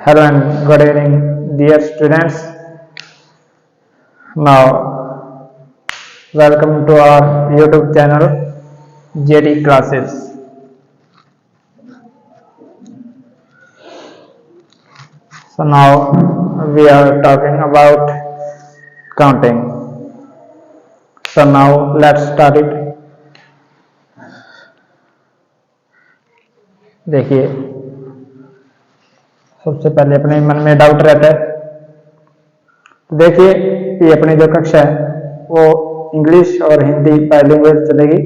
Hello and good evening, dear students. Now, welcome to our YouTube channel, JD Classes. So now we are talking about counting. So now let's start it. देखिए, सबसे पहले अपने मन में doubt रहता है। देखिए, ये अपनी जो कक्षा है वो इंग्लिश और हिंदी बाइलिंगुअल चलेगी।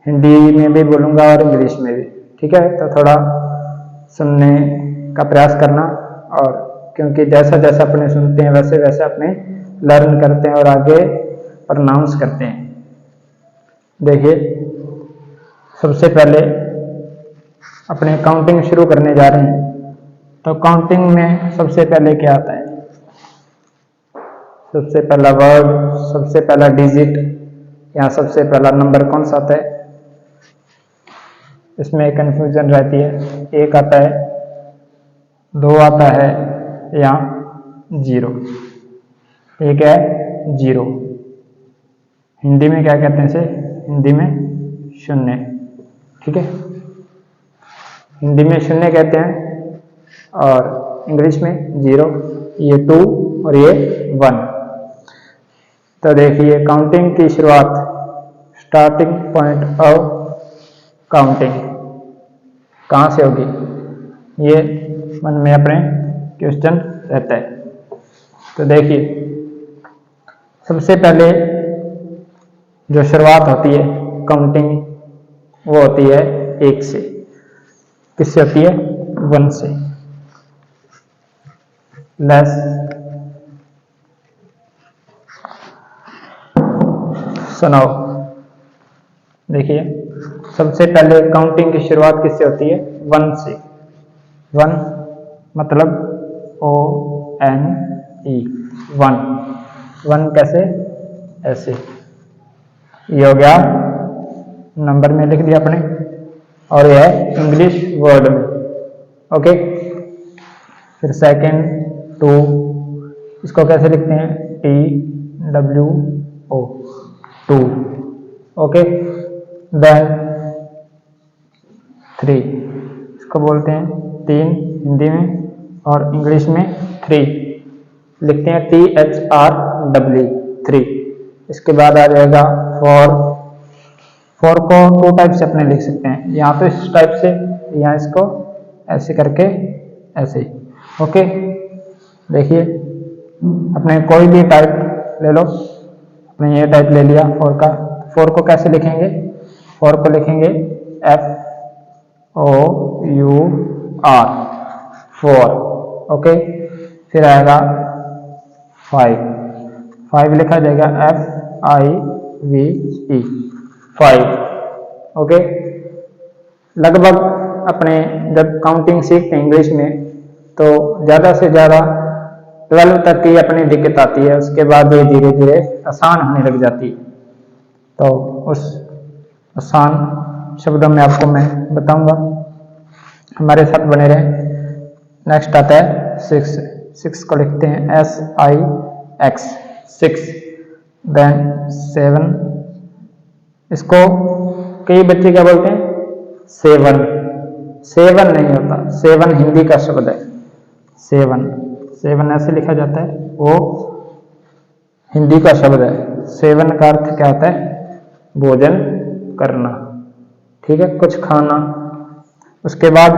हिंदी में भी बोलूँगा और इंग्लिश में भी, ठीक है। तो थोड़ा सुनने का प्रयास करना, और क्योंकि जैसा जैसा अपने सुनते हैं वैसे वैसे अपने लर्न करते हैं और आगे प्रोनाउंस करते हैं। देखिए, सबसे पहले अपने काउंटिंग शुरू करने जा रहे हैं। तो काउंटिंग में सबसे पहले क्या आता है? सबसे पहला वर्ड, सबसे पहला डिजिट या सबसे पहला नंबर कौन सा आता है? इसमें कंफ्यूजन रहती है। एक आता है, दो आता है या जीरो। एक है जीरो। हिंदी में क्या कहते हैं इसे? हिंदी में शून्य, ठीक है। हिंदी में शून्य कहते हैं और इंग्लिश में जीरो। ये 2 और ये 1। तो देखिए, काउंटिंग की शुरुआत, स्टार्टिंग पॉइंट ऑफ काउंटिंग कहाँ से होगी? ये मन में अपने क्वेश्चन रहता है। तो देखिए, सबसे पहले जो शुरुआत होती है काउंटिंग वो होती है 1 से। किससे होती है? 1 से। लेस सुनाओ। देखिए, सबसे पहले काउंटिंग की शुरुआत किससे होती है? 1 से। 1 मतलब ONE, 1। 1 कैसे? ऐसे। ये हो गया, नंबर में लिख दिया अपने, और यह है इंग्लिश वर्ड में, ओके। फिर सेकंड 2, इसको कैसे लिखते हैं? TWO, 2, okay. देन 3, इसको बोलते हैं 3 हिंदी में, और इंग्लिश में 3 लिखते हैं THRW, 3। इसके बाद आ जाएगा 4। 4 को 2 टाइप से अपने लिख सकते हैं, या तो इस टाइप से या इसको ऐसे करके ऐसे, ओके। देखिए, अपने कोई भी टाइप ले लो। अपने ये टाइप ले लिया 4 का। 4 को कैसे लिखेंगे? 4 को लिखेंगे FOUR, 4, ओके। फिर आएगा 5 लिखा जाएगा FIVE, 5, ओके। लगभग अपने जब काउंटिंग सीखते हैं इंग्लिश में तो ज़्यादा से ज़्यादा 12 तक की अपनी दिक्कत आती है। उसके बाद ये धीरे धीरे आसान होने लग जाती है। तो उस आसान शब्दों में आपको मैं बताऊंगा, हमारे साथ बने रहें। नेक्स्ट आता है 6। 6 को लिखते हैं SIX, 6। देन 7, इसको कई बच्चे क्या बोलते हैं? 7। 7 नहीं होता, 7 हिंदी का शब्द है। 7 ऐसे लिखा जाता है, वो हिंदी का शब्द है। 7 का अर्थ क्या होता है? भोजन करना, ठीक है, कुछ खाना। उसके बाद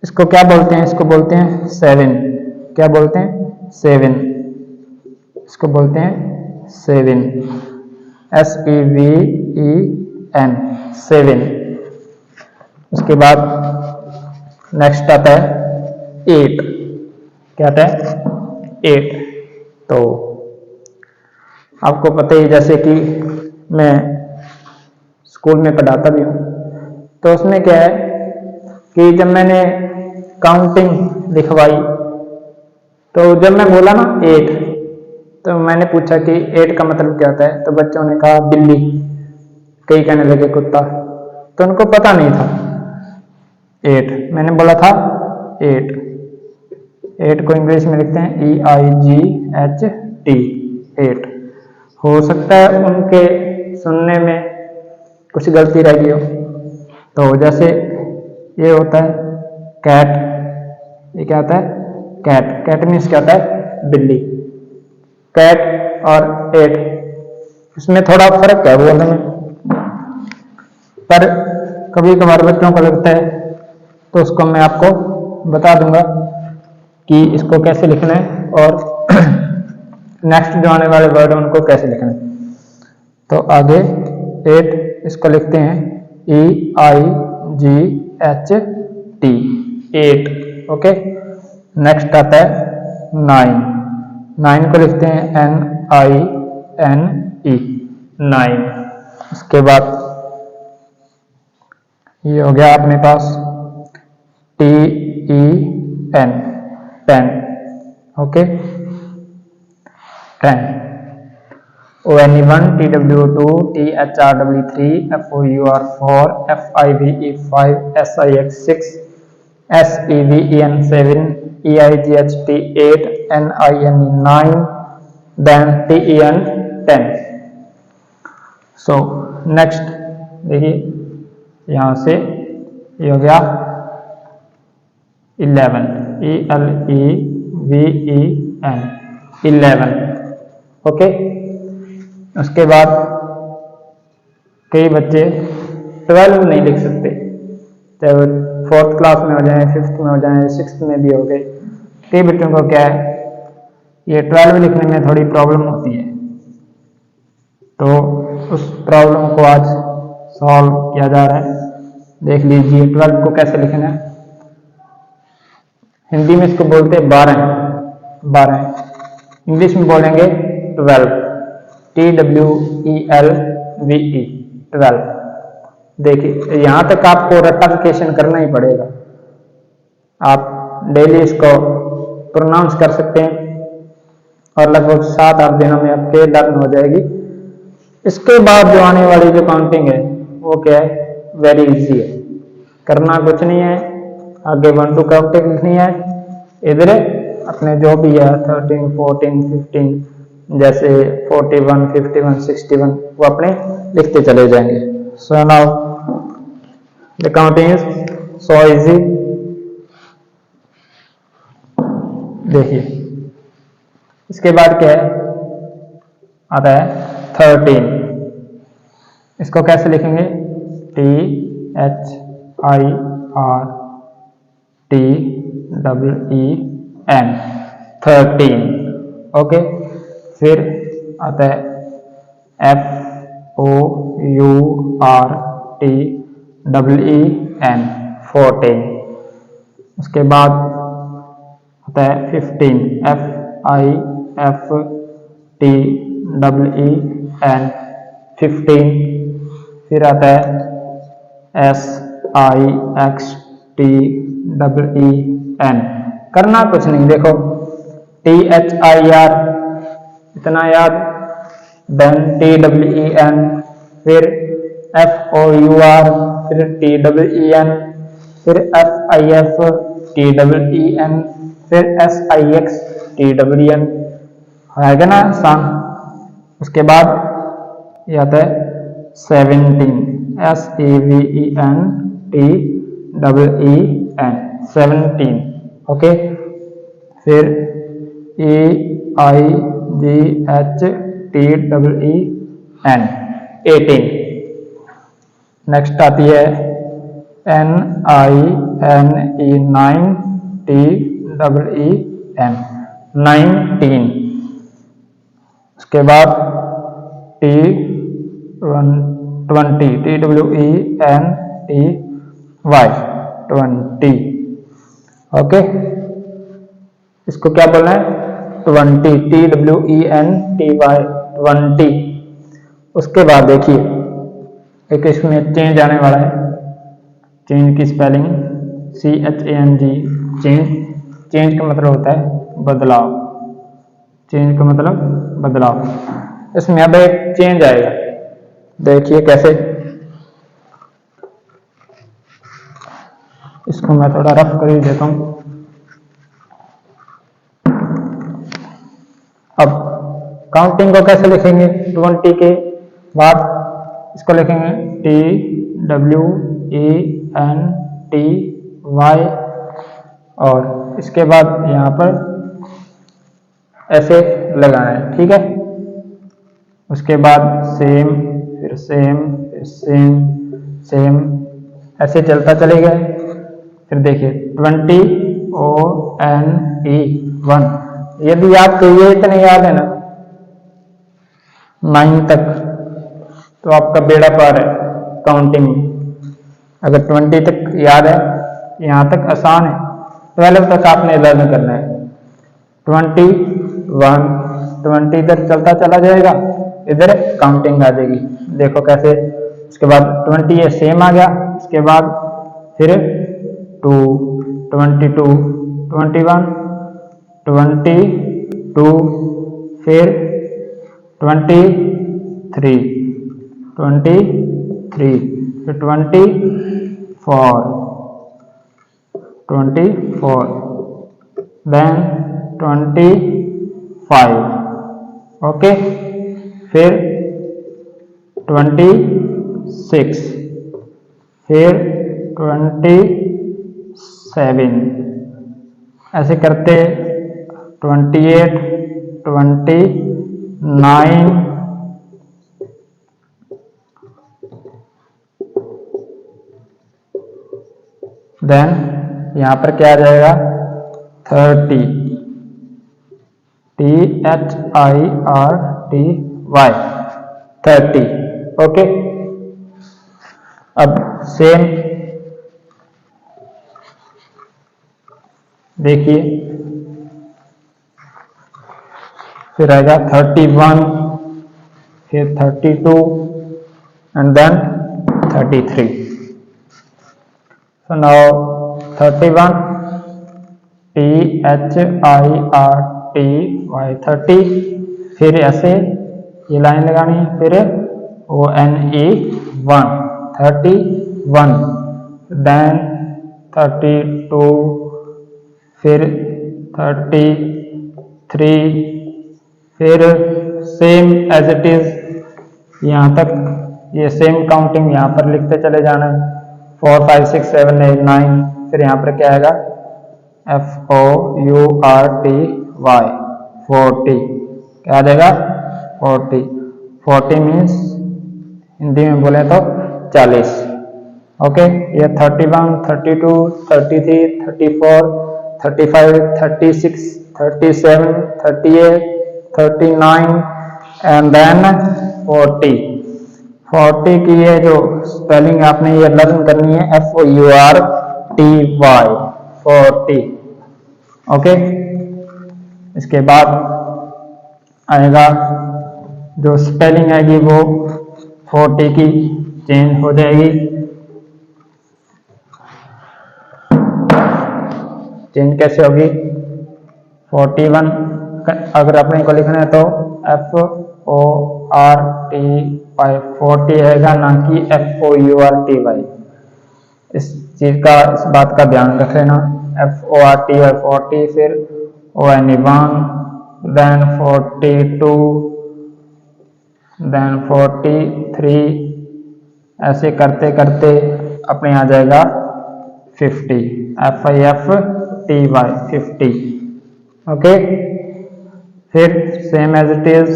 इसको क्या बोलते हैं? इसको बोलते हैं 7। क्या बोलते हैं? 7। इसको बोलते हैं 7, SEVEN, 7। उसके बाद नेक्स्ट आता है 8। क्या आता है? 8। तो आपको पता ही, जैसे कि मैं स्कूल में पढ़ाता भी हूँ, तो उसमें क्या है कि जब मैंने काउंटिंग लिखवाई तो जब मैं बोला ना 8, तो मैंने पूछा कि 8 का मतलब क्या होता है? तो बच्चों ने कहा बिल्ली, कई कहने लगे कुत्ता। तो उनको पता नहीं था 8। मैंने बोला था 8, 8 को इंग्लिश में लिखते हैं EIGHT 8। हो सकता है उनके सुनने में कुछ गलती रह गई हो, तो जैसे ये होता है कैट, ये क्या होता है कैट, कैट मीन्स क्या होता है बिल्ली। कैट और 8 इसमें थोड़ा फर्क है बोलने में, पर कभी कभार बच्चों को लगता है तो उसको मैं आपको बता दूंगा कि इसको कैसे लिखना है और नेक्स्ट जो आने वाले वर्ड है उनको कैसे लिखना है। तो आगे 8 इसको लिखते हैं EIGHT 8। ओके, नेक्स्ट आता है 9, 9 को लिखते हैं NINE 9। उसके बाद ये हो गया अपने पास TEN 10। Okay, 10 ONE1 TWO2 THRW3 FOUR 4 FIVE 5 SIX 6 SEVEN 7 EIGHT 8 NINE 9 then TEN 10। So next देखिए यहाँ से ये हो गया 11 ELEVEN 11। ओके, उसके बाद कई बच्चे 12 नहीं लिख सकते, चाहे वो 4th क्लास में हो जाए, 5th में हो जाए, 6th में भी हो गए। कई बच्चों को क्या है ये 12 लिखने में थोड़ी प्रॉब्लम होती है, तो उस प्रॉब्लम को आज सॉल्व किया जा रहा है। देख लीजिए 12 को कैसे लिखना है। हिंदी में इसको बोलते हैं 12, इंग्लिश में बोलेंगे 12 TWELVE 12। देखिए यहाँ तक आपको रट्टाफिकेशन करना ही पड़ेगा, आप डेली इसको प्रोनाउंस कर सकते हैं और लगभग 7-8 दिनों में आपके लर्न हो जाएगी। इसके बाद जो आने वाली जो काउंटिंग है वो क्या है, वेरी इजी है, करना कुछ नहीं है। आगे 1 to काउंटिंग लिखनी है, इधर अपने जो भी है 13 14 15 जैसे 41 51 61 वो अपने लिखते चले जाएंगे। So now the counting is so easy. देखिए इसके बाद क्या है आता है 13। इसको कैसे लिखेंगे THIRTEN 13। ओके, फिर आता है FOURTEN 14। उसके बाद आता है 15 FIFTEN 15। फिर आता है SIXTEEN। करना कुछ नहीं, देखो THIR इतना याद, देन TWEN, फिर FOUR, फिर TWEN, फिर FIF TWEN, फिर SIX TWEN। आएगा ना आसान। उसके बाद ये आता है 17 SEVENTEEN 17। ओके, फिर EIGHTEN 18। नेक्स्ट आती है NINE 19। उसके बाद T20 TWENTY 20। ओके, इसको क्या बोलना है 20 TWENTY 20। उसके बाद देखिए एक इसमें चेंज आने वाला है, चेंज की स्पेलिंग CHANG। चेंज का मतलब होता है बदलाव, चेंज का मतलब बदलाव। इसमें अब एक चेंज आएगा, देखिए कैसे। इसको मैं थोड़ा रफ कर ही देता हूँ। काउंटिंग को कैसे लिखेंगे? 20 के बाद इसको लिखेंगे TWENTY और इसके बाद यहाँ पर ऐसे लगाना है, ठीक है। उसके बाद सेम, फिर सेम, फिर सेम, सेम, ऐसे चलता चलेगा। फिर देखिए 20ONE1, यदि आपको ये इतने याद है ना 9 तक, तो आपका बेड़ा पार है काउंटिंग में। अगर 20 तक याद है, यहाँ तक आसान है, 12 तक आपने लर्न करना है। 21, 20 इधर चलता चला जाएगा, इधर काउंटिंग आ जाएगी। देखो कैसे। उसके बाद 20 ये सेम आ गया, इसके बाद फिर 2, 22, 21, 22, फिर 23, 23, फिर 24, देन 25, ओके, फिर 26, फिर 27, ऐसे करते 28, 29, देन यहाँ पर क्या आ जाएगा 30, THIRTY, 30, ओके। अब सेम देखिए, फिर आएगा 31, फिर 32 and then 33। So now 31, THIRTY, 30, फिर ऐसे ये लाइन लगानी है, फिर ONE1, 31, देन 32, फिर 33, फिर सेम एज इट इज यहाँ तक, ये सेम काउंटिंग यहाँ पर लिखते चले जाना है। 4, 5, 6, 7, 8, 9, फिर यहाँ पर क्या आएगा FOURTY, 40, क्या आ जाएगा 40। 40 मीन्स हिंदी में बोले तो 40, ओके। ये 31, 32, 33, 34, 35, 36, 37, 38, 39 एंड देन 40। 40 की ये जो स्पेलिंग आपने ये लर्न करनी है, FOURTY, 40, ओके। इसके बाद आएगा जो स्पेलिंग आएगी वो 40 की चेंज हो जाएगी। चेंज कैसे होगी? 41 अगर अपने को लिखना है तो FORTY, 40 रहेगा, ना कि FOURTY। इस बात का ध्यान रख लेना। FORTY, 40, फिर ONE1, देन 42, देन 43, ऐसे करते करते अपने आ जाएगा 50, FIFTY, 50, ओके। फिर same as it is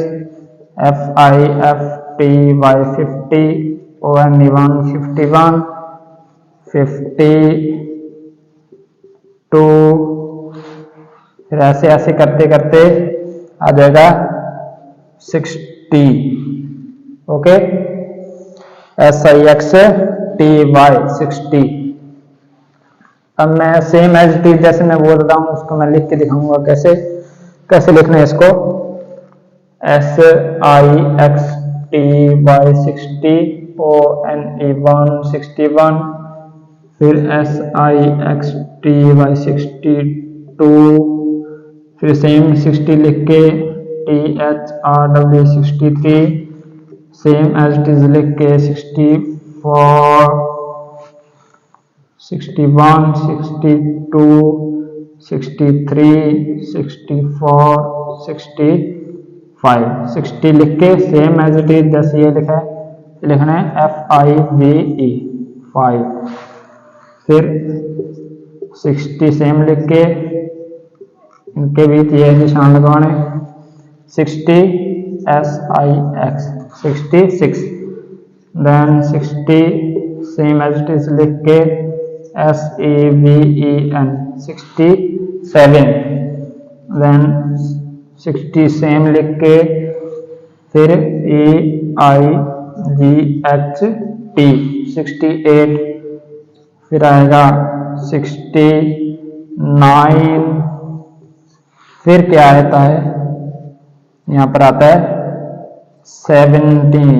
FIFTY, 50, ONE1, 51, 52, फिर ऐसे ऐसे करते करते आ जाएगा 60, ओके। SIXTY, 60। अब मैं सेम एज इट इज जैसे मैं बोल रहा हूँ उसको मैं लिख के दिखाऊंगा कैसे कैसे लिखना है इसको। SIXTY, 60, ONE1, 61, फिर SIXTY, 62, फिर सेम 60 लिख के THRW, 63, same as it is लिख के 64, 61, 62, 63, 64, 65, 5 60 लिख के सेम एज इट इज जैसे ये लिखा है लिखना है FIVE 5। फिर 60 सेम लिख के इनके बीच ये निशान लगवाने 60 SIX 66। Then 60 same as it is लिख के SEVEN 67। देन 60 सेम लिख के फिर EIGHT 68। फिर आएगा 69। फिर क्या आता है यहाँ पर आता है 70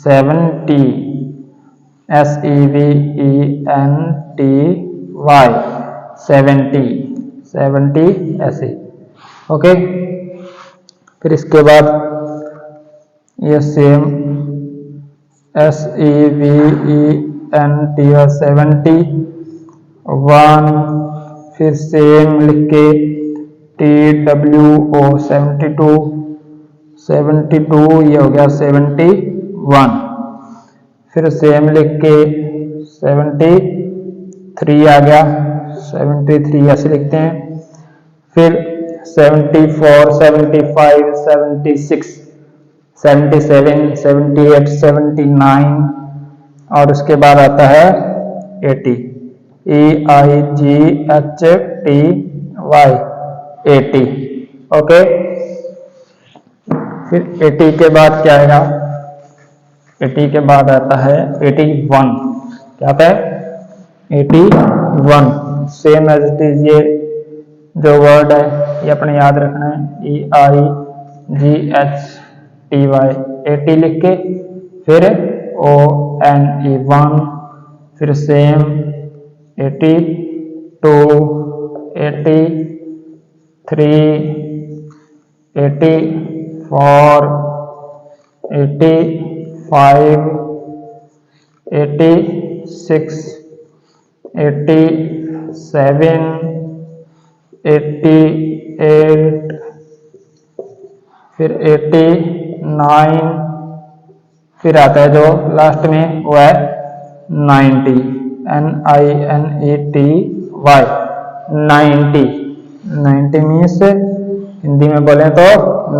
SEVENTY SEVENTY ऐसे। ओके, फिर इसके बाद ये सेम SEVENT 71। फिर सेम लिख के TWO 72 ये हो गया 71। फिर सेम लिख के 73 आ गया 73 ऐसे लिखते हैं। फिर 74 75 76 77 78 79 और उसके बाद आता है 80 EIGHTY 80। ओके, फिर 80 के बाद क्या आएगा 80 के बाद आता है 81। क्या आता है 81 सेम एज इट इज ये जो वर्ड है ये अपने याद रखना है EIGHTY 80 लिख के फिर ONE 1। फिर सेम 82 83 84 85 86 87 88 फिर 89। फिर आता है जो लास्ट में वो है 90 NINETY 90 मीन्स हिंदी में बोले तो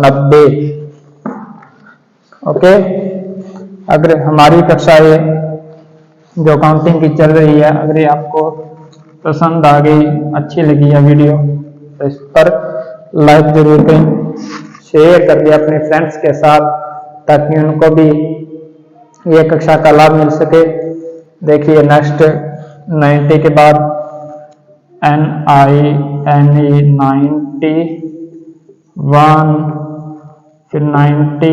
90। ओके, अगर हमारी कक्षा ये जो काउंटिंग की चल रही है अगर ये आपको पसंद आ गई अच्छी लगी है वीडियो तो इस पर लाइक जरूर करें, शेयर कर दिया अपने फ्रेंड्स के साथ ताकि उनको भी ये कक्षा का लाभ मिल सके। देखिए नेक्स्ट 90 के बाद NINE 91 फिर 92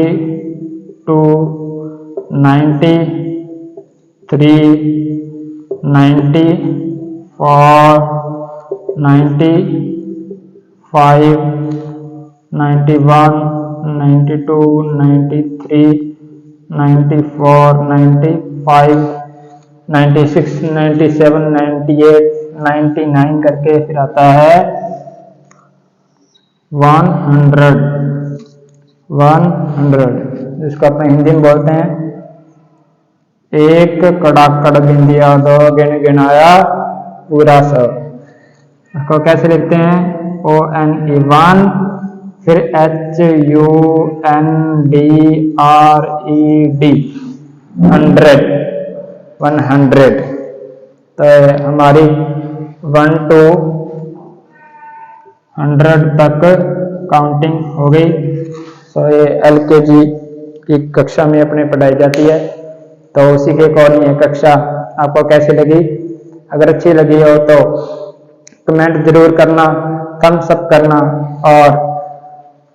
93 94 95 91 92 93 94 95 96 97 98 99 करके फिर आता है 100 जिसको अपने हिंदी में बोलते हैं एक कड़ाकड़ बिंदिया दो गिन गिनाया पूरा सब। इसको कैसे लिखते हैं ONE 1 फिर HUNDRED 100। तो हमारी 1 to 100 तक काउंटिंग हो गई। सो ये LKG की कक्षा में अपने पढ़ाई जाती है। तो उसी के अकॉर्डिंग ये कक्षा आपको कैसे लगी, अगर अच्छी लगी हो तो कमेंट जरूर करना, थम्स अप करना और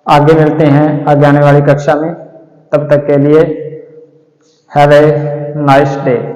आगे मिलते हैं आगे आने वाली कक्षा में। तब तक के लिए हैव ए नाइस डे।